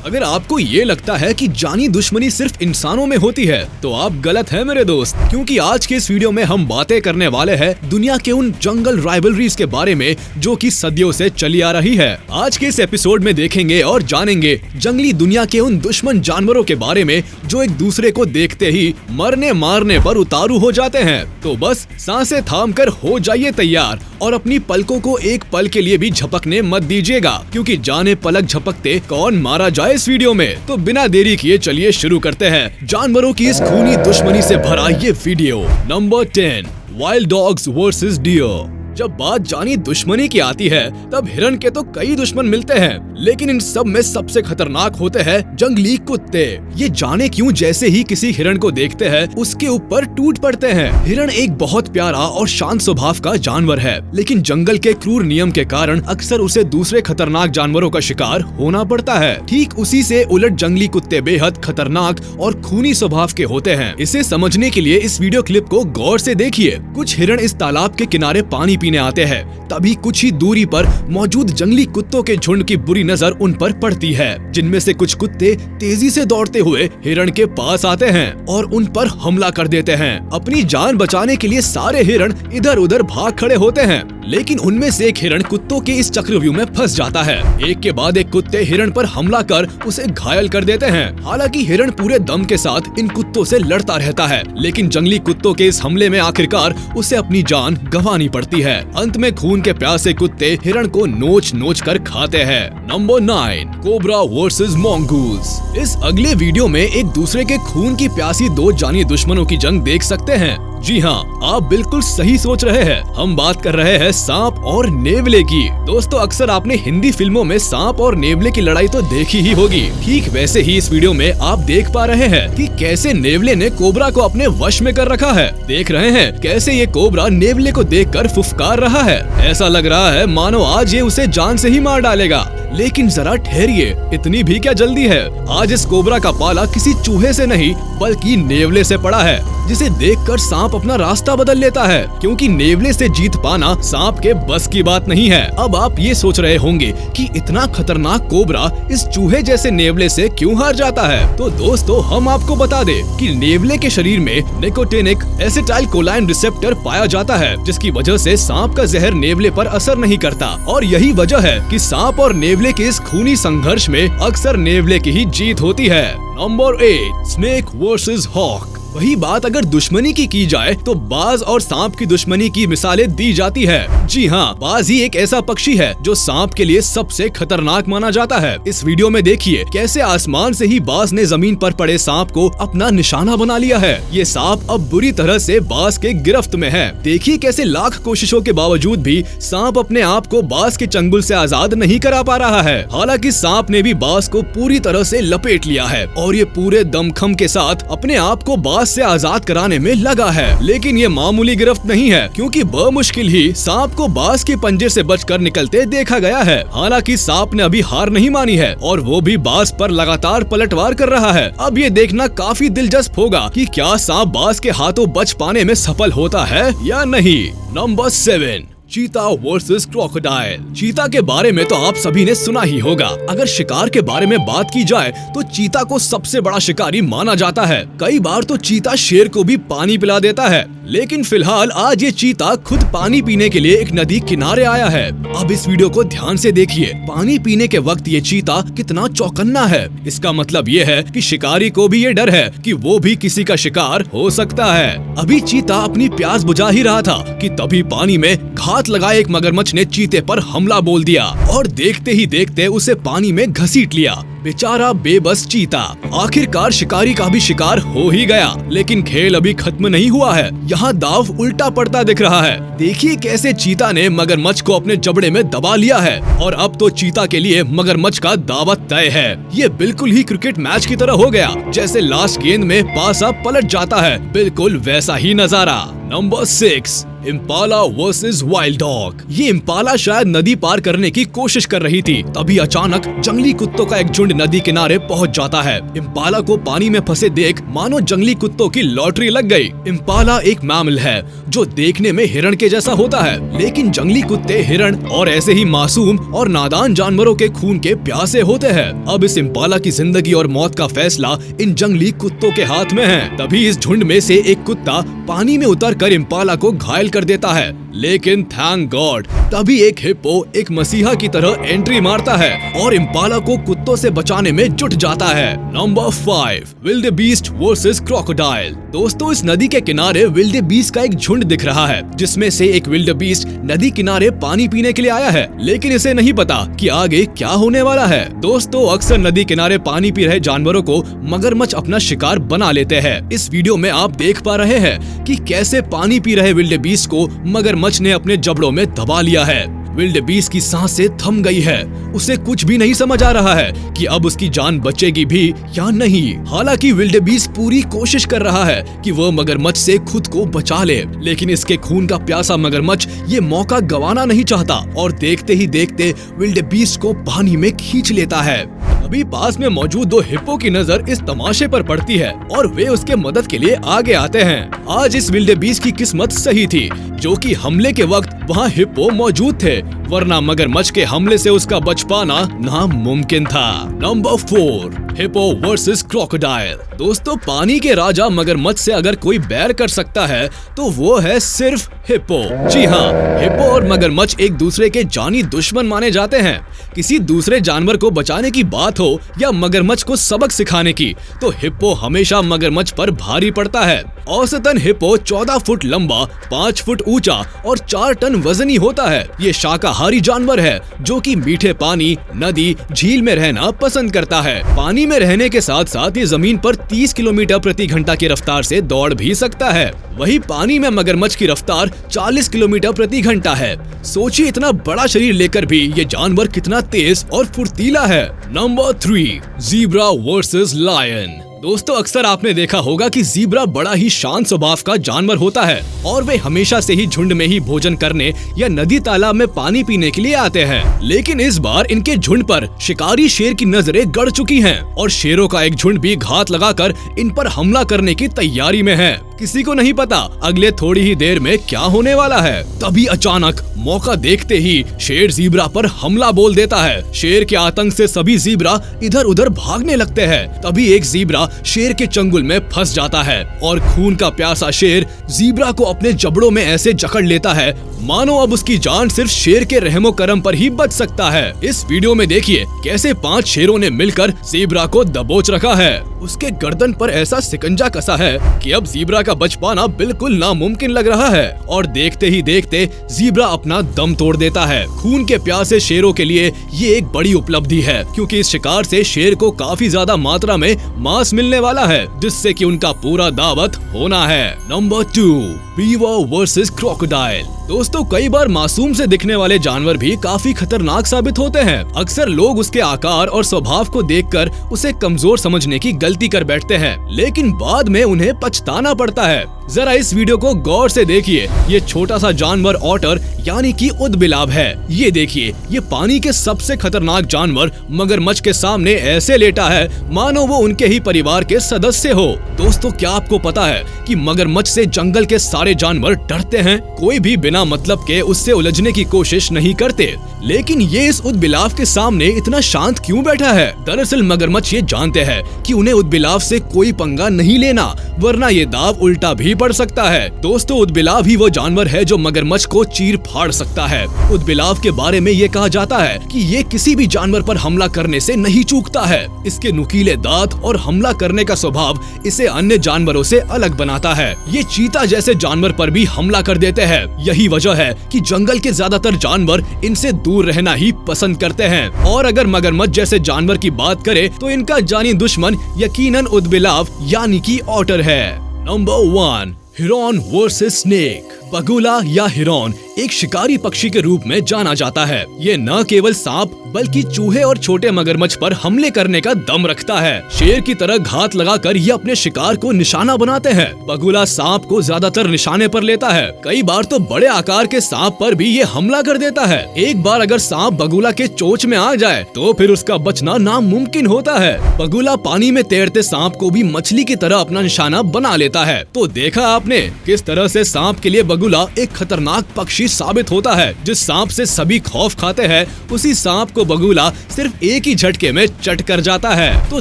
अगर आपको ये लगता है कि जानी दुश्मनी सिर्फ इंसानों में होती है तो आप गलत हैं मेरे दोस्त, क्योंकि आज के इस वीडियो में हम बातें करने वाले हैं दुनिया के उन जंगल राइवलरीज के बारे में जो कि सदियों से चली आ रही है। आज के इस एपिसोड में देखेंगे और जानेंगे जंगली दुनिया के उन दुश्मन जानवरों के बारे में जो एक दूसरे को देखते ही मरने मारने पर उतारू हो जाते हैं। तो बस सांसें थाम कर हो जाइए तैयार और अपनी पलकों को एक पल के लिए भी झपकने मत दीजिएगा, क्योंकि जाने पलक झपकते कौन मारा जाए इस वीडियो में। तो बिना देरी किए चलिए शुरू करते हैं जानवरों की इस खूनी दुश्मनी से भरा ये video. Number 10, wild dogs versus deer. जब बात जानी दुश्मनी की आती है तब हिरण के तो कई दुश्मन मिलते हैं, लेकिन इन सब में सबसे खतरनाक होते हैं जंगली कुत्ते। ये जाने क्यों जैसे ही किसी हिरण को देखते हैं उसके ऊपर टूट पड़ते हैं। हिरण एक बहुत प्यारा और शांत स्वभाव का जानवर है, लेकिन जंगल के क्रूर नियम के कारण अक्सर उसे दूसरे खतरनाक जानवरों का शिकार होना पड़ता है। ठीक उसी से उलट जंगली कुत्ते बेहद खतरनाक और खूनी स्वभाव के होते हैं। इसे समझने के लिए इस वीडियो क्लिप को गौर से देखिए। कुछ हिरण इस तालाब के किनारे पानी पीने आते हैं, तभी कुछ ही दूरी पर मौजूद जंगली कुत्तों के झुंड की बुरी नजर उन पर पड़ती है, जिनमें से कुछ कुत्ते तेजी से दौड़ते हुए हिरण के पास आते हैं और उन पर हमला कर देते हैं। अपनी जान बचाने के लिए सारे हिरण इधर उधर भाग खड़े होते हैं, लेकिन उनमें से एक हिरण कुत्तों के इस चक्रव्यूह में फंस जाता है। एक के बाद एक कुत्ते हिरण पर हमला कर उसे घायल कर देते हैं। हालांकि हिरण पूरे दम के साथ इन कुत्तों से लड़ता रहता है, लेकिन जंगली कुत्तों के इस हमले में आखिरकार उसे अपनी जान गंवानी पड़ती है। अंत में खून के प्यासे कुत्ते हिरण को नोच नोच कर खाते हैं। Number 9, cobra versus mongoose. इस अगले वीडियो में एक दूसरे के खून की प्यासी दो जानी दुश्मनों की जंग देख सकते हैं। जी हाँ, आप बिल्कुल सही सोच रहे हैं, हम बात कर रहे हैं सांप और नेवले की। दोस्तों, अक्सर आपने हिंदी फिल्मों में सांप और नेवले की लड़ाई तो देखी ही होगी। ठीक वैसे ही इस वीडियो में आप देख पा रहे हैं कि कैसे नेवले ने कोबरा को अपने वश में कर रखा है। देख रहे हैं कैसे ये कोबरा नेवले को देखकर फुफकार रहा है। ऐसा लग रहा है मानो आज ये उसे जान से ही मार डालेगा। लेकिन जरा ठहरिए, इतनी भी क्या जल्दी है। आज इस कोबरा का पाला किसी चूहे से नहीं बल्कि नेवले से पड़ा है, जिसे देखकर सांप अपना रास्ता बदल लेता है, क्योंकि नेवले से जीत पाना सांप के बस की बात नहीं है। अब आप ये सोच रहे होंगे कि इतना खतरनाक कोबरा इस चूहे जैसे नेवले से क्यों हार जाता है। तो दोस्तों, हम आपको बता दें कि नेवले के शरीर में निकोटिनिक एसिटाइलकोलाइन रिसेप्टर पाया जाता है, जिसकी वजह से सांप का जहर नेवले पर असर नहीं करता। और यही वजह है कि सांप और नेवले के इस खूनी संघर्ष में अक्सर नेवले की ही जीत होती है। Number 8, snake versus hawk. वही बात अगर दुश्मनी की जाए तो बाज और सांप की दुश्मनी की मिसालें दी जाती है। जी हाँ, बाज ही एक ऐसा पक्षी है जो सांप के लिए सबसे खतरनाक माना जाता है। इस वीडियो में देखिए कैसे आसमान से ही बाज ने जमीन पर पड़े सांप को अपना निशाना बना लिया है। ये सांप अब बुरी तरह से बाज के गिरफ्त में है। देखिए कैसे लाख कोशिशों के बावजूद भी सांप अपने आप को बाज के चंगुल से आजाद नहीं करा पा रहा है। हालांकि सांप ने भी बाज को पूरी तरह से लपेट लिया है और ये पूरे दमखम के साथ अपने आप को बाज से आजाद कराने में लगा है। लेकिन ये मामूली गिरफ्त नहीं है, क्योंकि बमुश्किल ही सांप को बाज के पंजे से बचकर निकलते देखा गया है। हालांकि सांप ने अभी हार नहीं मानी है और वो भी बाज पर लगातार पलटवार कर रहा है। अब ये देखना काफी दिलचस्प होगा कि क्या सांप बाज के हाथों बच पाने में सफल होता है या नहीं। नंबर 7, चीता वर्सेस क्रोकोडाइल। चीता के बारे में तो आप सभी ने सुना ही होगा। अगर शिकार के बारे में बात की जाए तो चीता को सबसे बड़ा शिकारी माना जाता है। कई बार तो चीता शेर को भी पानी पिला देता है, लेकिन फिलहाल आज ये चीता खुद पानी पीने के लिए एक नदी किनारे आया है। अब इस वीडियो को ध्यान से देखिए। पानी पीने के वक्त ये चीता कितना चौकन्ना है। इसका मतलब ये है कि शिकारी को भी ये डर है कि वो भी किसी का शिकार हो सकता है। अभी चीता अपनी प्यास बुझा ही रहा था कि तभी पानी में घात लगाए एक मगरमच्छ ने चीते पर हमला बोल दिया और देखते ही देखते उसे पानी में घसीट लिया। बेचारा बेबस चीता आखिरकार शिकारी का भी शिकार हो ही गया। लेकिन खेल अभी खत्म नहीं हुआ है, यहाँ दाव उल्टा पड़ता दिख रहा है। देखिए कैसे चीता ने मगरमच्छ को अपने जबड़े में दबा लिया है और अब तो चीता के लिए मगरमच्छ का दावत तय है। ये बिल्कुल ही क्रिकेट मैच की तरह हो गया, जैसे लास्ट गेंद में पासा पलट जाता है, बिल्कुल वैसा ही नजारा। Number 6, Impala versus wild dog. ये इम्पाला शायद नदी पार करने की कोशिश कर रही थी, तभी अचानक जंगली कुत्तों का एक झुंड नदी किनारे पहुंच जाता है। इम्पाला को पानी में फंसे देख मानो जंगली कुत्तों की लॉटरी लग गई। इम्पाला एक मैमल है जो देखने में हिरण के जैसा होता है, लेकिन जंगली कुत्ते हिरण और ऐसे ही मासूम और नादान जानवरों के खून के प्यासे होते हैं। अब इस इम्पाला की जिंदगी और मौत का फैसला इन जंगली कुत्तों के हाथ में है। तभी इस झुंड में से एक कुत्ता पानी में उतर कर इम्पाला को घायल कर देता है, लेकिन थैंक गॉड तभी एक हिप्पो एक मसीहा की तरह एंट्री मारता है और इम्पाला को कुत्तों से बचाने में जुट जाता है। Number 5, wildebeest versus crocodile. दोस्तों, इस नदी के किनारे विल्डेबीस्ट का एक झुंड दिख रहा है, जिसमें से एक विल्डेबीस्ट नदी किनारे पानी पीने के लिए आया है, लेकिन इसे नहीं पता कि आगे क्या होने वाला है। दोस्तों, अक्सर नदी किनारे पानी पी रहे जानवरों को मगरमच्छ अपना शिकार बना लेते हैं। इस वीडियो में आप देख पा रहे हैं कि कैसे पानी पी रहे विल्डेबीस्ट को मगरमच्छ ने अपने जबड़ों में दबा लिया है। विल्डेबीस्ट की सांसें थम गई है, उसे कुछ भी नहीं समझ आ रहा है कि अब उसकी जान बचेगी भी या नहीं। हालांकि विल्डेबीस्ट पूरी कोशिश कर रहा है कि वह मगरमच्छ से खुद को बचा ले, लेकिन इसके खून का प्यासा मगरमच्छ ये मौका गंवाना नहीं चाहता और देखते ही देखते विल्डेबीस्ट को पानी में खींच लेता है। अभी पास में मौजूद 2 हिप्पो की नजर इस तमाशे पर पड़ती है और वे उसके मदद के लिए आगे आते हैं। आज इस विल्डेबीस्ट की किस्मत सही थी, जो कि हमले के वक्त वहाँ हिप्पो मौजूद थे, वरना मगरमच्छ के हमले से उसका बच पाना नामुमकिन था। Number 4, hippo versus crocodile. दोस्तों, पानी के राजा मगरमच्छ से अगर कोई बैर कर सकता है तो वो है सिर्फ हिप्पो। जी हाँ, हिप्पो और मगरमच्छ एक दूसरे के जानी दुश्मन माने जाते हैं। किसी दूसरे जानवर को बचाने की बात हो या मगरमच्छ को सबक सिखाने की, तो हिप्पो हमेशा मगरमच्छ पर भारी पड़ता है। औसतन हिप्पो 14 फुट लंबा, 5 फुट ऊंचा और 4 टन वजनी होता है। ये शाकाहारी जानवर है जो कि मीठे पानी, नदी, झील में रहना पसंद करता है। पानी में रहने के साथ साथ ये जमीन पर 30 किलोमीटर प्रति घंटा की रफ्तार से दौड़ भी सकता है। वही पानी में मगरमच्छ की रफ्तार 40 किलोमीटर प्रति घंटा है। सोचिए, इतना बड़ा शरीर लेकर भी ये जानवर कितना तेज और फुर्तीला है। Number 3, zebra versus lion. दोस्तों, अक्सर आपने देखा होगा कि ज़ीब्रा बड़ा ही शांत स्वभाव का जानवर होता है और वे हमेशा से ही झुंड में ही भोजन करने या नदी तालाब में पानी पीने के लिए आते हैं। लेकिन इस बार इनके झुंड पर शिकारी शेर की नजरें गड़ चुकी हैं और शेरों का एक झुंड भी घात लगाकर इन पर हमला करने की तैयारी में है। किसी को नहीं पता अगले थोड़ी ही देर में क्या होने वाला है। तभी अचानक मौका देखते ही शेर ज़ीब्रा पर हमला बोल देता है। शेर के आतंक से सभी ज़ीब्रा इधर उधर भागने लगते हैं। तभी एक ज़ीब्रा शेर के चंगुल में फंस जाता है और खून का प्यासा शेर ज़ीब्रा को अपने जबड़ों में ऐसे जकड़ लेता है मानो अब उसकी जान सिर्फ शेर के रहमो करम पर ही बच सकता है। इस वीडियो में देखिए कैसे 5 शेरों ने मिलकर ज़ीब्रा को दबोच रखा है। उसके गर्दन पर ऐसा सिकंजा कसा है कि अब ज़ीब्रा का बच पाना बिल्कुल नामुमकिन लग रहा है और देखते ही देखते ज़ीब्रा अपना दम तोड़ देता है। खून के प्यासे शेरों के लिए ये एक बड़ी उपलब्धि है, क्योंकि इस शिकार से शेर को काफी ज्यादा मात्रा में मांस मिलने वाला है, जिससे कि उनका पूरा दावत होना है। Number 2, beaver versus crocodile. दोस्तों, कई बार मासूम से दिखने वाले जानवर भी काफी खतरनाक साबित होते हैं। अक्सर लोग उसके आकार और स्वभाव को देखकर उसे कमजोर समझने की गलती कर बैठते हैं, लेकिन बाद में उन्हें पछताना पड़ता है। जरा इस वीडियो को गौर से देखिए। ये छोटा सा जानवर ऑटर यानी कि ऊदबिलाव है। ये देखिए, ये पानी के सबसे खतरनाक जानवर मगरमच्छ के सामने ऐसे लेटा है मानो वो उनके ही परिवार के सदस्य हो। दोस्तों, क्या आपको पता है कि मगरमच्छ से जंगल के सारे जानवर डरते हैं? कोई भी बिना मतलब के उससे उलझने की कोशिश नहीं करते, लेकिन ये इस ऊदबिलाव के सामने इतना शांत क्यों बैठा है? दरअसल मगरमच्छ ये जानते हैं कि उन्हें ऊदबिलाव से कोई पंगा नहीं लेना, वरना ये दाव उल्टा भी पड़ सकता है। दोस्तों, ऊदबिलाव ही वो जानवर है जो मगरमच्छ को चीर फाड़ सकता है। ऊदबिलाव के बारे में ये कहा जाता है कि ये किसी भी जानवर पर हमला करने से नहीं चूकता है। इसके नुकीले दांत और हमला करने का स्वभाव इसे अन्य जानवरों से अलग बनाता है। ये चीता जैसे जानवर पर भी हमला कर देते हैं। यही वजह है कि जंगल के ज्यादातर जानवर इनसे दूर रहना ही पसंद करते हैं। और अगर मगरमच्छ जैसे जानवर की बात करें तो इनका जानी दुश्मन यकीनन ऊदबिलाव यानी कि ऑटर है। नंबर 1, हिरन वर्सेस स्नेक। बगुला या हिरन एक शिकारी पक्षी के रूप में जाना जाता है। ये न केवल सांप बल्कि चूहे और छोटे मगरमच्छ पर हमले करने का दम रखता है। शेर की तरह घात लगाकर ये अपने शिकार को निशाना बनाते हैं। बगुला सांप को ज्यादातर निशाने पर लेता है। कई बार तो बड़े आकार के सांप पर भी ये हमला कर देता है। एक बार अगर सांप बगुला के चोंच में आ जाए तो फिर उसका बचना नामुमकिन होता है। बगुला पानी में तैरते सांप को भी मछली की तरह अपना निशाना बना लेता है। तो देखा आपने किस तरह से सांप के लिए बगुला एक खतरनाक पक्षी साबित होता है। जिस सांप से सभी खौफ खाते हैं उसी सांप को बगुला सिर्फ एक ही झटके में चट कर जाता है। तो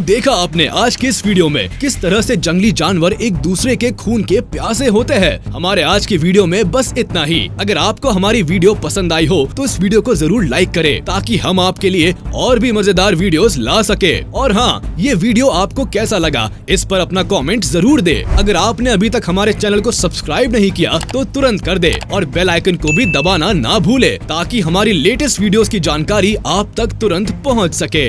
देखा आपने आज के इस वीडियो में किस तरह से जंगली जानवर एक दूसरे के खून के प्यासे होते हैं। हमारे आज की वीडियो में बस इतना ही। अगर आपको हमारी वीडियो पसंद आई हो तो इस वीडियो को जरूर लाइक करें ताकि हम आपके लिए और भी मजेदार वीडियोस ला सके। और हाँ, ये वीडियो आपको कैसा लगा इस पर अपना कमेंट जरूर दे। अगर आपने अभी तक हमारे चैनल को सब्सक्राइब नहीं किया तो तुरंत कर दे और बेल आइकन को भी दबाना ना भूले ताकि हमारी लेटेस्ट वीडियोस की जानकारी आप तक तुरंत पहुंच सके।